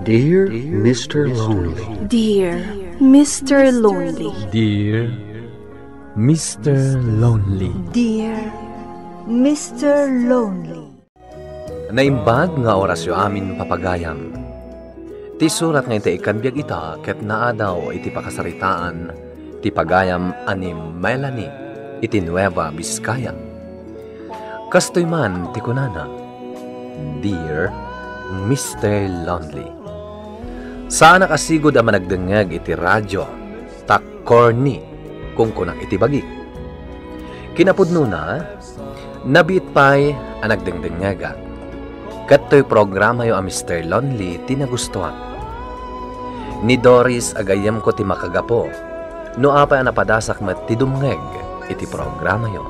Dear Mr. Lonely. Dear Mr. Lonely. Dear Mr. Lonely. Dear Mr. Lonely. Naimbag nga orasyo amin papagayam. Ti surat nga iti ikanbiag ita ket naadaw iti pakasaritaan ti pagayam ani Melanie iti Nueva Vizcaya. Kastoy man ti kunana, Dear Mr. Lonely. Sana kasigod ang managdengeg iti radyo, tak corny, kung kunak iti bagi. Kinapudno na, nabiit pa'y ang nagdengdengega. Kato'y programa yo ang Mr. Lonely tinagustuhan. Ni Doris agayam ko ti makagapo, no apay ang napadasak met ti dumngeg iti programa yo.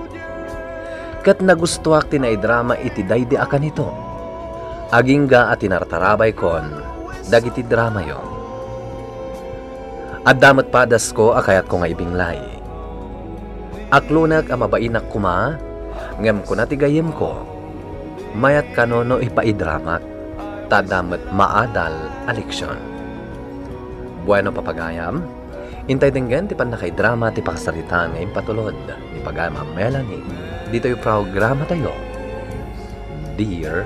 Kat nagustuhak ti naidrama iti daydi akan ito. Agingga at tinartarabay kon, dagiti drama yo. At damot padas ko akayat ko nga ibinglay. Aklunag ang mabainak kuma, ngem ko natigayem ko. Mayat kanono ipaidramak, tadamot maadal aleksyon. Bueno papagayam, intay denggen ti panakaidrama ti pakasaritan ngayon patulod ni pagayam ang Melanie. Dito yung programa tayo, Dear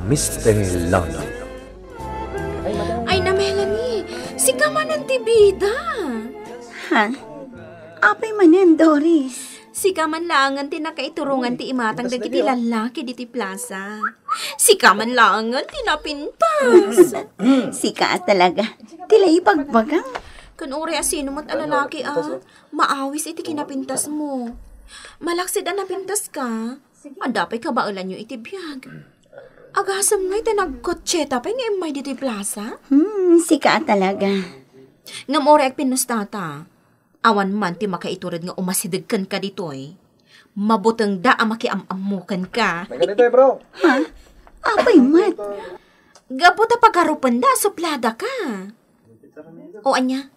Mr. Lonely. Ay na, Melanie, si ka man ang tibida. Ha? Apay manen, Doris. Si ka man langan ti nakaiturungan ti imatang dagiti lalaki diti plaza. Si ka man langan ti napintas. Si ka talaga. Tilay pagbagang. Kun uri asino mo't alalaki maawis iti kinapintas mo. Malaksid ang napintas ka, adapay ka ba ulan nyo iti biyag? Agasam nga iti nagkotseta pa nga imay dito plaza? Si ka talaga. Ngam ori ag pinustata, awan man ti makaiturad nga umasidigkan ka ditoy. Mabutang da ang makiamamukan ka. Ganito bro. Ha? Apay mat. Gabuta pagarupan da, suplada ka. O anya,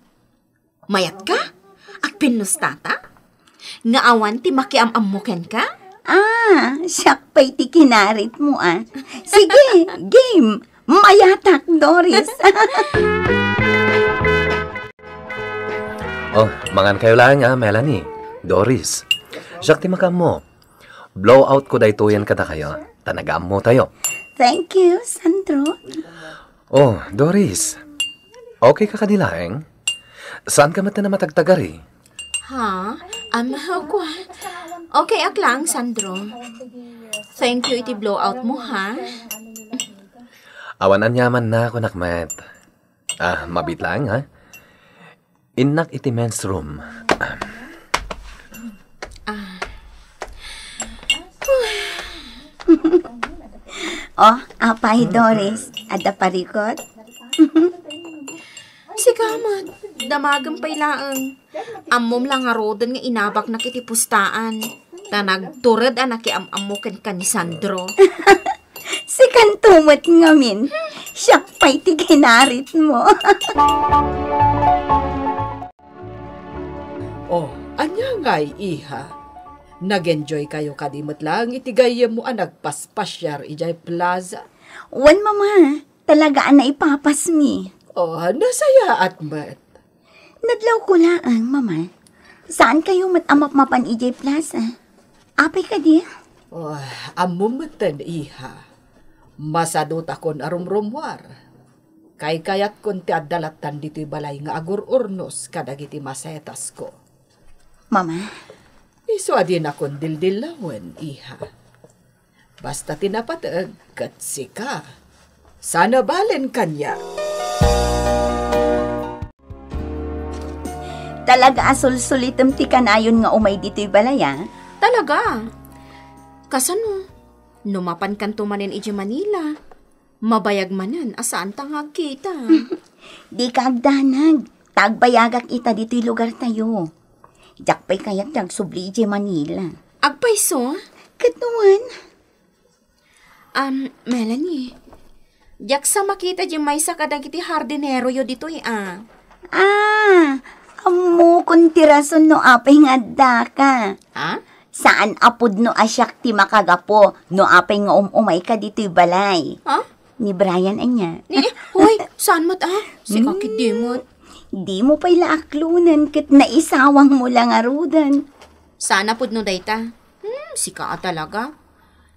mayat ka? Ag pinustata? Nga awan ti makiamamukan ka? Siyak pa'y ti kinarit mo Sige, game. Mayatak, Doris. Oh, mangan kayo lang Melanie, Doris. Siyak ti makam mo. Blow out ko daytoyan kada kayo. Tanagam mo tayo. Thank you, Sandro. Oh, Doris. Okay ka kadilaeng? Saan ka mata na matagtagari? Ha? Ko. Okay ak lang, Sandro. Thank you iti blowout mo, ha? Awanan yaman na ako nakmet. Mabit lang, ha? Inak iti men's room. Apay, Doris. Ada parikot? Si Kamat, damagang pailaang. Ammom lang nga rodan nga inabak na kiti pustaan. Tanagturad nakiamamukan ka ni Sandro. Si kantumot ngamin. Siya pa'y ti kinarit mo. Anya nga'y iha. Nag-enjoy kayo kadimot lang itigayem mo nagpaspasyar ijay plaza. Wan, mama. Talagaan na ipapasmi. Nasaya at mat. Nadlaw ko lang, mama. Saan kayo matamap-mapan ijay plaza? Apay ka di? Amumatan iha. Masadot akon arumrumwar. Kayat kon ti adalatan dito'y balay nga agur-urnos kadagiti masetas ko. Mama? Iso adin akon dildilawan, iha. Basta tinapatag kat sika. Sana balen kanya. Talaga asul-sulitem ti kanayon nga umay dito'y balaya? Talaga? Kasano? Numapan kan tumanin iji Manila. Mabayag manan, asaan tangag kita? Di kagdanag. Tagbayagak ita dito'y lugar tayo. Jakpay kayak nagsubli iji Manila. Agpayso? Katuan? Melanie. Jak sa makita iji may sa kadagiti hardinero yo dito'y Amo kung tirason no apay nga daka. Ha? Saan apod no asyak ti makagapo no apay nga umay ka dito'y balay. Ha? ni Brian anya. Hoy, saan mo't Si kakit di mo't. Di mo pa'y aklunan kat naisawang mo lang arudan. Sana pud no dayta. Sika talaga.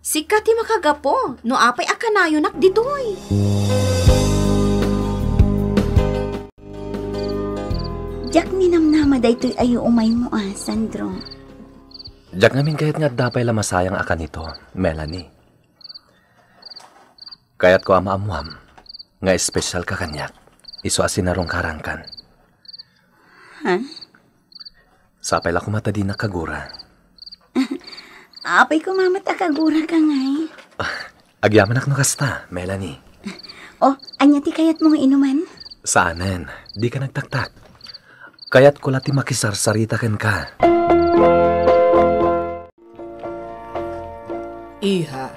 Sika ti makagapo. No apay akanayo nak ditoy. Jak ninamnama daytoy ayo umay mo Sandro. Jak ngamin kahit nga dapay lamasayang akan nito, Melanie. Kaya't ko amaamuam, nga espesyal ka kanyak, iso asinarong karangkan. Ha? Sapay la kumata din na kagura. Apay kumamata kagura ka ngay. Agyaman ak no kasta, Melanie. Oh, anya ti kayat mong inuman? Saanen, di ka nagtaktak. Kaya't ko lati makisarsarita ken ka. Iha,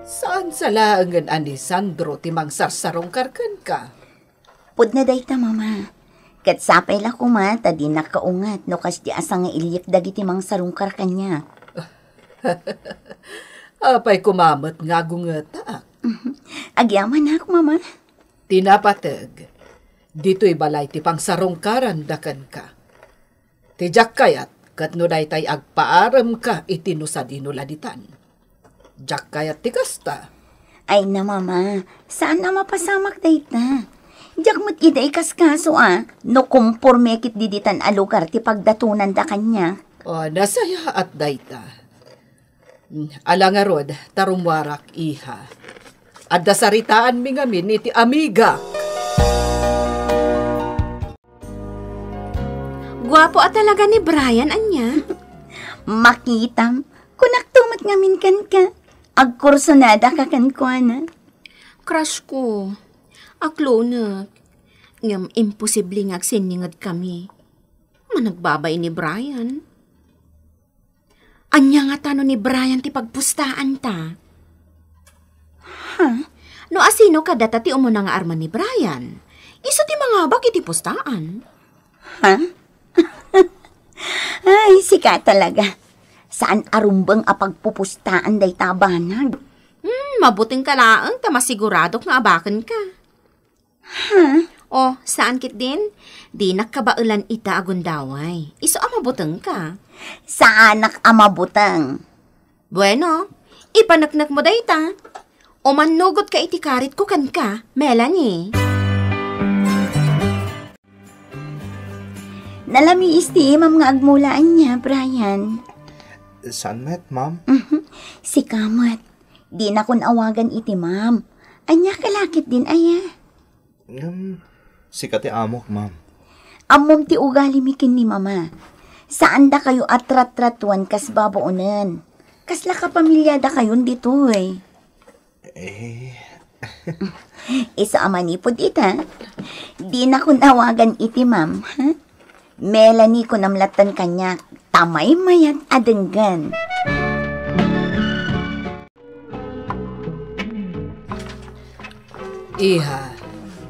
saan sa laangan ani Sandro timang sarsarong karkan ka? Pud na dayta mama. Kat sapay la kumata di nakaungat no kas di asa nga ilyek dagiti mang sarungkar kanya. Apay kumamot nga gungata. Agyaman ako mama. Tinapatag, dito'y balay ti pang sarungkaran dakan ka. Tijak kayat, kat no daytay agpaaram ka itinusa dinuladitan. Jak kayat ti kasta. Ay na mama, saan na mapasamak dayta? Jak mo't iday kaskaso no kumporme kit diditan a lugar ti pagdatunan da kanya. O, nasaya at dayta. Alangarod, tarumwarak iha. At dasaritaan mi ngamin iti amiga. Gwapo at talaga ni Brian anya. Makitam, kunak tumat ngamin kan ka. Agkursonada ka kan ko na. Crush ko. Aklo na. Ngam imposible nga agsiningad kami. Managbabay ni Brian. Anya nga tano ni Brian ti pagpustaan ta. No asino ka data ti umuna nga arman ni Brian. Isa ti mga bak iti pustaan. Ha? Ay, sika talaga. Saan arumbang apagpupustaan day tabanag? Mabuting kalaang ta masigurado nga abakan ka. Ha? O, saan kit din? Di nakabaulan ita agundaway. Iso amabutang ka. Sa anak amabutang. Bueno, ipanaknak mo dayta. O manugot ka itikarit ko kan ka, Melanie. Nalami isti, ma'am nga agmulaan niya, Brian. Saan met, ma'am? Si Kamat. Di na kun awagan iti, ma'am. Anya kalakit din, aya. Sikati amok, ma'am. Amom ti ugali mikin ni mama. Saan da kayo atrat-tratuan kas baboonan? Kasla ka pamilyada kayon dito, eh. Isa amanipod ita. Di na kun awagan iti, ma'am, ha? Melanie ko namlatan kanya, tamay mayat adenggan. Iha,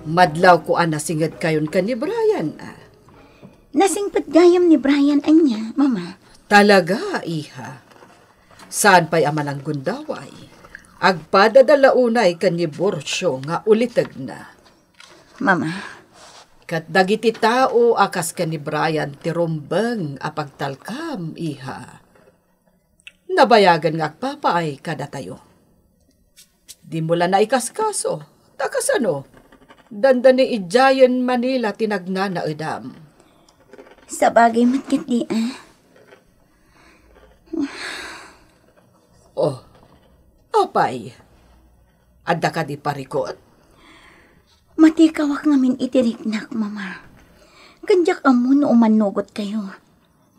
madlaw ko nasingad kayon ka ni Brian. Nasingpet gayam ni Brian anya, mama. Talaga, iha. Saan pa'y aman ang gundaway? Agpadadalaunay ka ni Borsyo nga ulitag na. Mama. Kat dagiti tao akas ka ni Brian ti rumbeng apagtalkam, iha. Nabayagan nga agpapaay kada tayo. Di mo lang naikaskaso. Takas ano? Dandani ijayan Manila tinagnana edam. Sa bagay matkit di Oh, apay. Adda ka di parikot? Matikawak ngamin itiriknak, mama. Ganjak amo no umanugot kayo.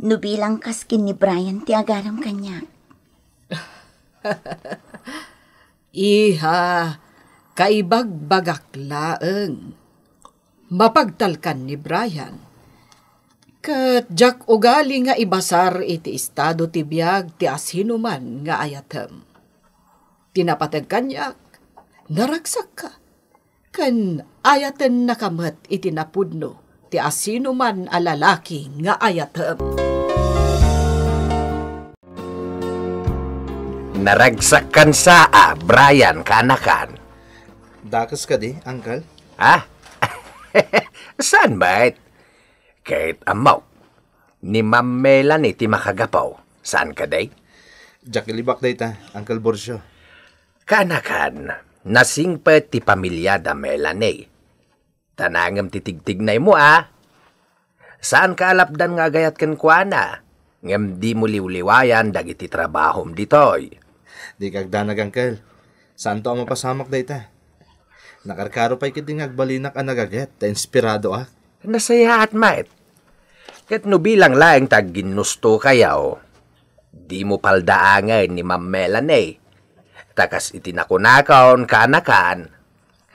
Nubilang kaskin ni Brian ti agaram kanya. Iha, kaibagbagak laeng. Mapagtalkan ni Brian. Kat jak ugali nga ibasar iti estado ti biag ti asinuman nga ayatem. Tinapatag kanyak, naragsak ka. Kan ayaten nakamat iti napudno ti asinuman a lalaki nga ayatem. Naragsakan Brian kanakan. Dakas ka di, Uncle? Ha? Saan ba? Kahit amaw. Ni Ma'am Melanie ti makagapaw. Saan ka day? Jack ilibak day ta, Uncle Borsyo. Kanakan, nasingpet ti pamilya da Melanie. Tanangam titigtignay mo Saan ka alapdan nga gayat ken kuana? Ngem di mo liwliwayan dagiti trabahom ditoy. Di kagdanag, Uncle. Saan to ang mapasamak day ta? Nakarkaro pa'y kiting agbalinak ang nagaget, ta inspirado Nasaya at mait. Ket no bilang laeng tag ginusto kayaw, di mo paldaangay ni Ma'am Melanie. Takas itinakunakaon kanakan,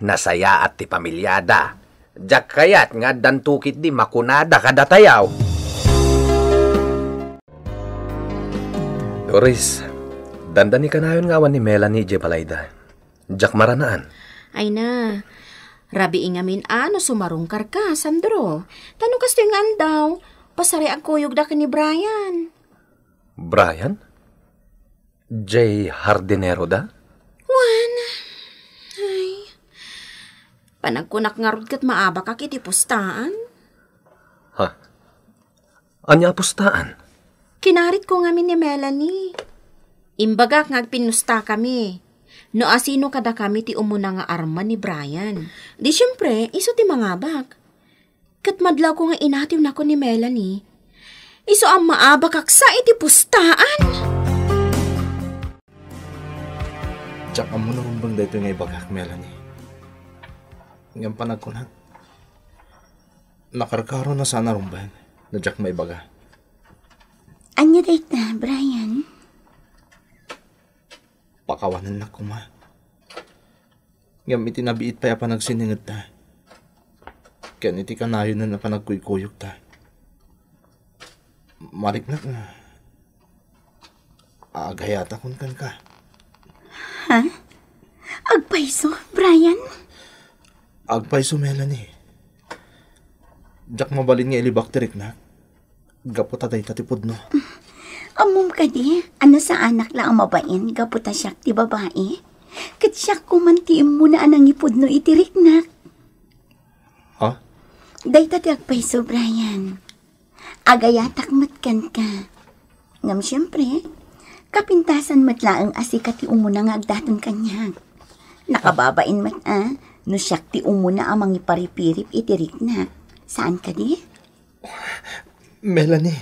nasaya at ti pamilyada. Jak kayat nga dantukit di makunada kadatayaw. Doris, dandani ka na yun ngawan ni Melanie J. Palayda. Jak maranaan. Ay na, rabi ingamin ano sumarungkar ka, Sandro. Tanong kasto yung andaw, pasari ang kuyog da ka ni Brian. Brian? J. Hardinero da? Juan, ay, panagkunak nga rod kat maaba ka kiti pustaan. Ha? Anya pustaan? Kinarit ko ngamin ni Melanie. Imbagak nga pinusta kami. No asino kada kami ti umuna nga arma ni Brian. Di syempre, iso ti mangabak. Kat madlaw ko nga inatiw na ko ni Melanie. Iso ang maabak aksa iti pustaan. Jack, amo na kumbang dito nga ibagak, Melanie. Ngayon panagkunat. Nakarkaro na sana rumban na Jack may baga. Anya date na, Brian? Pakawanan na kuma. Ngayon itinabiit pa ya panagsiningit ta. Kaya iti kanayo na panagkuykuyok ta. Mariknak nga. Agayata kun kan ka. Ha? Agpaiso, Brian? Agpaiso, Melanie. Jack mabalin nga ilibakterik na. Gaputa day tatipod no. Amom ka di, ano sa anak lang ang mabain, gaputa siyak ti babae. Kat siyak kumantiim mo na anang ipod no itirik na. Ha? Day tati agpaiso, Brian. Agayatak matkan ka. Ngam siyempre, kapintasan matlaang asika ti umuna nga agdaton kanya. Nakababain mat no siyak ti umuna amang iparipirip itirik na. Saan ka di? Melanie,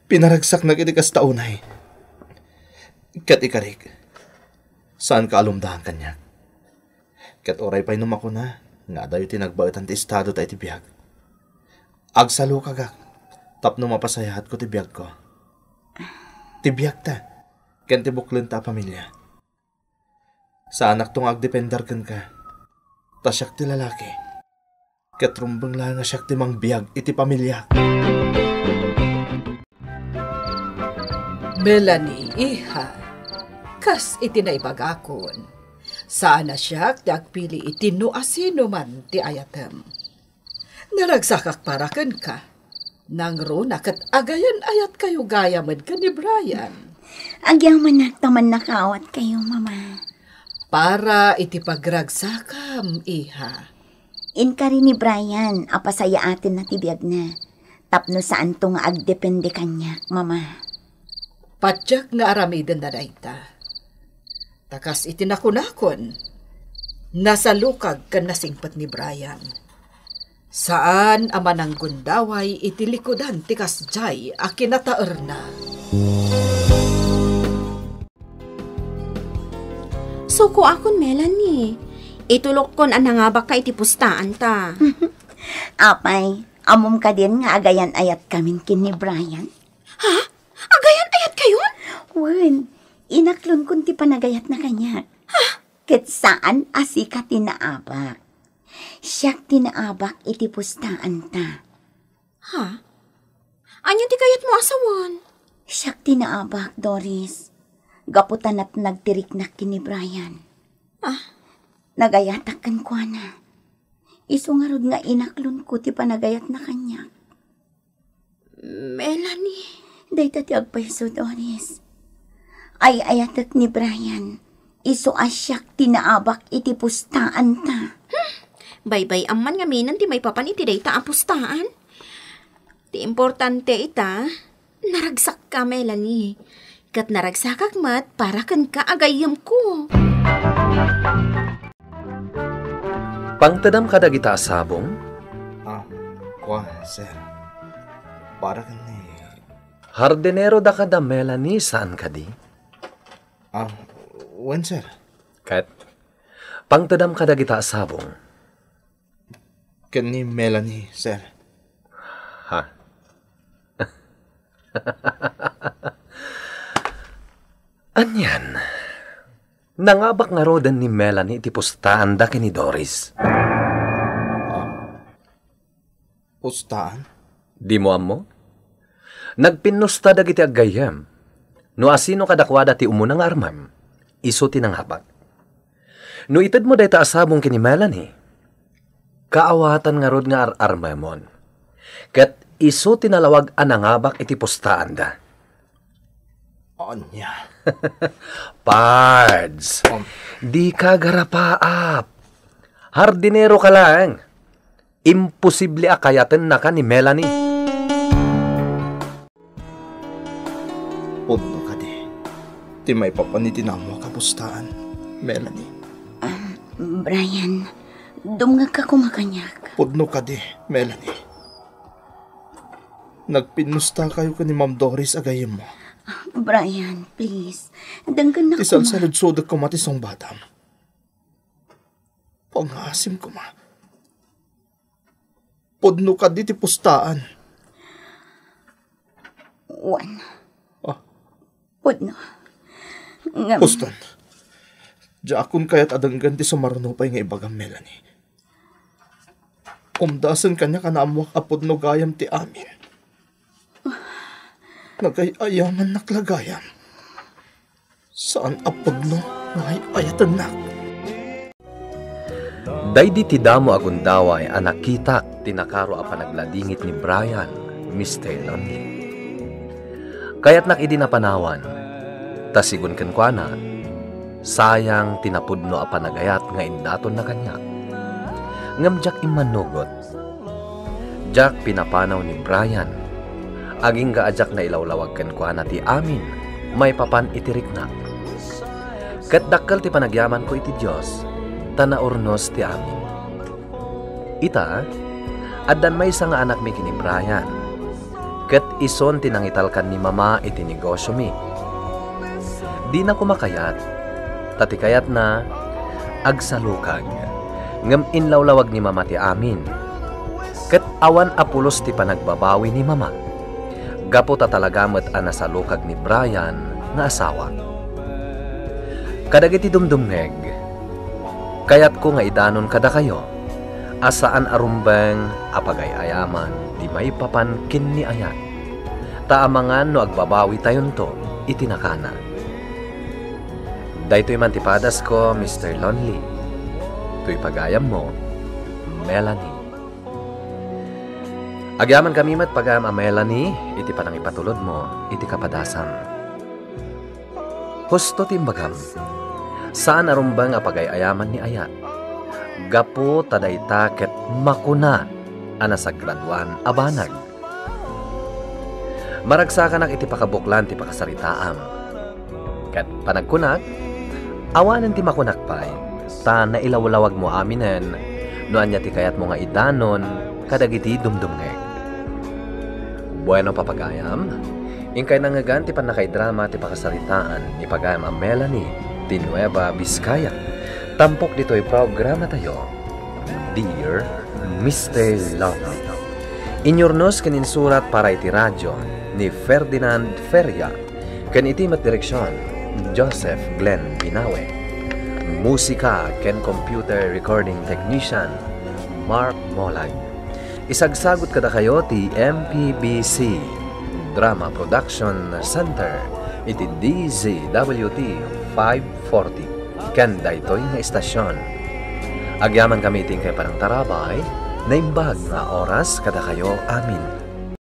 pinaragsak na kitikas taunay. Kat ikarik, saan ka alumdahan kanya? Kat oray pa'y numako na, nga dayo tinagbautan ti estado tayo tibiyag. Agsalo kagak, tapno mapasayahat ko tibiyag ko. Tibiyag ta, ken tibuklen ta pamilya. Sa anak tong agdependar kan ka, tasyak ti lalaki. Kat rumbang lang nga siyak ti mangbiyag iti pamilya. Melanie, iha, kas iti naibagakon. Sana siya ti agpili iti no asino man ti ayatem. Naragsakak paraken ka. Nangro nakat agayan ayat kayo gayamad ka ni Brian. Agyaman taman nakawat kayo, mama. Para iti pagragsakam, iha. Inka rin ni Brian, apasaya atin na tibiyag na. Tapno saan to nga agdepende kanya, mama. Padyak nga aramiden na daita. Takas itinakunakon. Nasa lukag kan nasingpat ni Brian. Saan amanang gundaway itilikodan tikas jay a kinataer na. Suko akon, Melanie. Itulok kon anangabak ka iti pustaan ta. Apay, amom ka din nga agayan ayat kamin kin ni Brian. Ha? Agayan ayat kayon? Wen, inaklon kun ti panagayat na kanya. Ha? Ket saan asika tinaabak. Siyak tinaabak iti pustaan ta. Ha? Anya ti kayat mo asawan? Siyak tinaabak, Doris. Gaputan at nagtirik na kin ni Brian. Ah? Nagayatak kan kwa na. Isungarod nga inaklon ko ti panagayat na kanya. Melanie. Day tati agpaiso, Doris. Ay ayatak ni Brian. Iso asyak tinaabak iti pustaan ta. Baybay amman nga minan ti may papan iti dayta ang pustaan. Ti importante ita, naragsak ka, Melanie. Kat naragsakak mat para kan ka agayam ko. Pangtadam ka dagita asabong? Sir. Para ka ni... Hardinero da ka da, Melanie, saan ka di? When, sir? Kat, pangtadam ka dagita asabong? Ni Melanie, sir. Ha? Anyan, nangabak nga rodan ni Melanie iti pustaan da ni Doris. Pustaan? Di mo amo? Nagpinusta dagiti aggayam. No asino kadakwada ti umunang armam, iso tinanghabak. No itad mo dayta asabong kini Melanie, kaawatan nga rod nga armamon. Kat iso tinalawag anangabak iti pustaan da. Anya? Pards, di ka garapaap. Hardinero ka lang. Imposible akayatan na ka ni Melanie. Pudno ka di. Ti may papanitin mo kapustaan, Melanie. Brian, dumngag ka kumakanyak. Pudno ka di, Melanie. Nagpinusta kayo ka ni Ma'am Doris agayim mo. Brian, please. Danggan na Isal sa ludsodag ko matisong batam. Pangasim ko ma. Pudno ka di ti pustaan. Juan. Pudno. Puston. Diakon kaya't adanggan ti sumarunupay nga ibagang Melanie. Umdasan kanya ka na amuak apudno gayam ti amin. Nagayaman naklagayam. Saan apudno ngay ayatan nak? Daydi ti damo agundaway anakitak tinakaro a panagladingit ni Brian, Mr. Lonely. Kaya't nakidi na panawan, tasigun kenkwana, sayang tinapudno a panagayat nga indaton na kanyak. Ngam jak imanugot. Jak pinapanaw ni Brian, aging gaajak na ilawlawag kenkwana ti amin, may papan itiriknak. Kat dakkel ti panagyaman ko iti Diyos, tanaurnos ti amin. Ita, addan may isa nga anak mi kini Brian. Ket ison tinangitalkan ni mama iti negosyo mi. Di na kumakayat, tatikayat na agsalukag. Ngem inlawlawag ni mama ti amin. Ket awan apulos ti panagbabawi ni mama. Gapo ta talagamet a nasalukag ni Brian nga asawa. Kadagiti dumdumngeg, kayat ko nga idanon kada kayo, asaan arumbeng apagayayaman di may papan kinni ayat. Taamangan no agbabawi tayon to, itinakana. Daytoy mantipadas ko, Mr. Lonely. To'y pagayam mo, Melanie. Agyaman kami mat pagayam a Melanie, iti panang ipatulod mo, iti kapadasam. Husto timbagam, saan arumbang apagayayaman ni ayat? Gapo tadayta ket makuna anasagraduan abanag. Maragsakan iti pakabuklan ti pakasaritaam. Ket panagkunak, awanan ti makunak pay, ta nailawlawag mo aminen, no anya ti kayat mo nga idanon, kadagiti dumdumngeg. Bueno papagayam, ingkay nangagan ti panakaidrama ti pakasaritaan ni pagayam a Melanie, ti Nueva Vizcaya. Tampok dito'y programa tayo, Dear Mr. Lonely. Inyornos kanin surat para iti radyo ni Ferdinand Feria, kan iti mat direksyon Joseph Glenn Binawe. Musika ken computer recording technician Mark Molag. Isagsagot kada kayo ti MPBC Drama Production Center iti DZWT 540 ken daytoy nga istasyon. Agyaman kami iting kay parang tarabay na imbag nga oras kada kayo amin